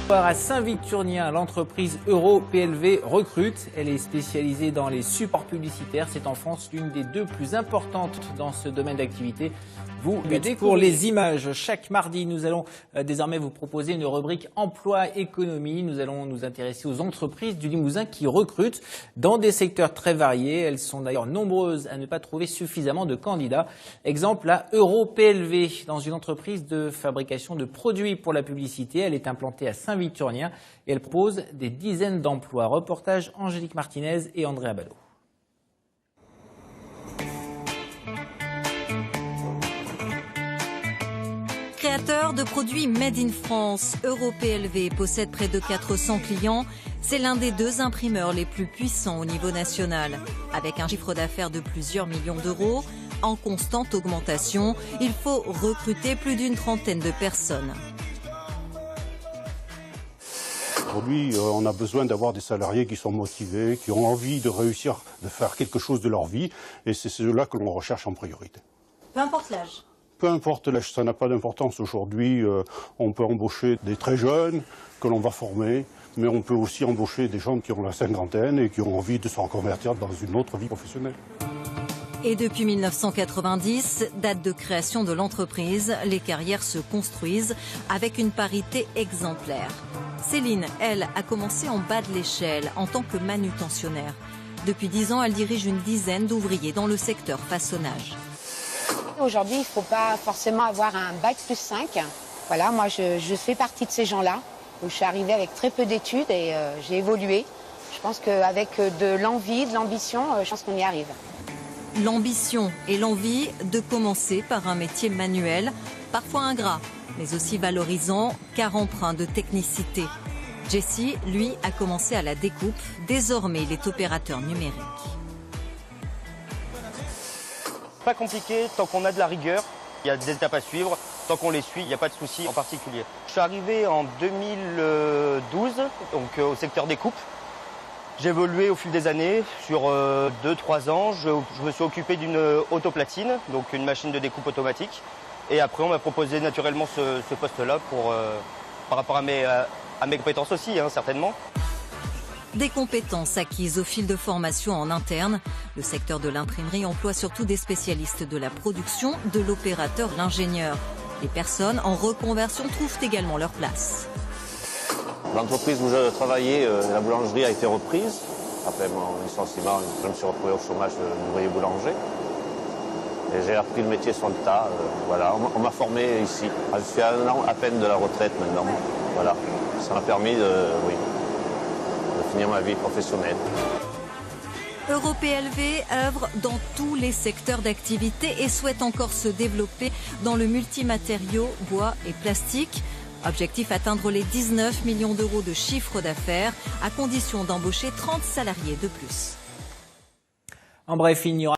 À Saint-Victurnien, l'entreprise EuroPLV recrute. Elle est spécialisée dans les supports publicitaires. C'est en France l'une des deux plus importantes dans ce domaine d'activité. Vous pour les images. Chaque mardi, nous allons désormais vous proposer une rubrique emploi-économie. Nous allons nous intéresser aux entreprises du Limousin qui recrutent dans des secteurs très variés. Elles sont d'ailleurs nombreuses à ne pas trouver suffisamment de candidats. Exemple, la EuroPLV, dans une entreprise de fabrication de produits pour la publicité. Elle est implantée à Saint-Victurnien et elle propose des dizaines d'emplois. Reportage Angélique Martinez et André Abado. Créateur de produits Made in France, EuroPLV possède près de 400 clients. C'est l'un des deux imprimeurs les plus puissants au niveau national. Avec un chiffre d'affaires de plusieurs millions d'euros, en constante augmentation, il faut recruter plus d'une trentaine de personnes. Aujourd'hui, on a besoin d'avoir des salariés qui sont motivés, qui ont envie de réussir, de faire quelque chose de leur vie. Et c'est ceux-là que l'on recherche en priorité. Peu importe l'âge. Peu importe l'âge, ça n'a pas d'importance. Aujourd'hui, on peut embaucher des très jeunes que l'on va former, mais on peut aussi embaucher des gens qui ont la cinquantaine et qui ont envie de se reconvertir dans une autre vie professionnelle. Et depuis 1990, date de création de l'entreprise, les carrières se construisent avec une parité exemplaire. Céline, elle, a commencé en bas de l'échelle en tant que manutentionnaire. Depuis 10 ans, elle dirige une dizaine d'ouvriers dans le secteur façonnage. Aujourd'hui, il ne faut pas forcément avoir un bac plus 5. Voilà, moi, je fais partie de ces gens-là. Je suis arrivée avec très peu d'études et j'ai évolué. Je pense qu'avec de l'envie, de l'ambition, je pense qu'on y arrive. L'ambition et l'envie de commencer par un métier manuel, parfois ingrat, mais aussi valorisant, car empreint de technicité. Jessie, lui, a commencé à la découpe. Désormais, il est opérateur numérique. Pas compliqué tant qu'on a de la rigueur. Il y a des étapes à suivre. Tant qu'on les suit, il n'y a pas de souci en particulier. Je suis arrivé en 2012 donc, au secteur des coupes. J'ai évolué au fil des années. Sur 2-3 ans, je me suis occupé d'une autoplatine, donc une machine de découpe automatique. Et après, on m'a proposé naturellement ce poste-là par rapport à mes compétences aussi, hein, certainement. Des compétences acquises au fil de formation en interne. Le secteur de l'imprimerie emploie surtout des spécialistes de la production, de l'opérateur, l'ingénieur. Les personnes en reconversion trouvent également leur place. L'entreprise où je travaillais, la boulangerie a été reprise. Après mon licenciement, je me suis retrouvé au chômage d'ouvrier boulanger. Et j'ai appris le métier sur le tas. Voilà. On m'a formé ici. Je suis à 1 an à peine de la retraite maintenant. Voilà. Ça m'a permis de finir ma vie professionnelle. EuroPLV œuvre dans tous les secteurs d'activité et souhaite encore se développer dans le multimatériaux, bois et plastique. Objectif, atteindre les 19 millions d'euros de chiffre d'affaires à condition d'embaucher 30 salariés de plus. En bref, il n'y aura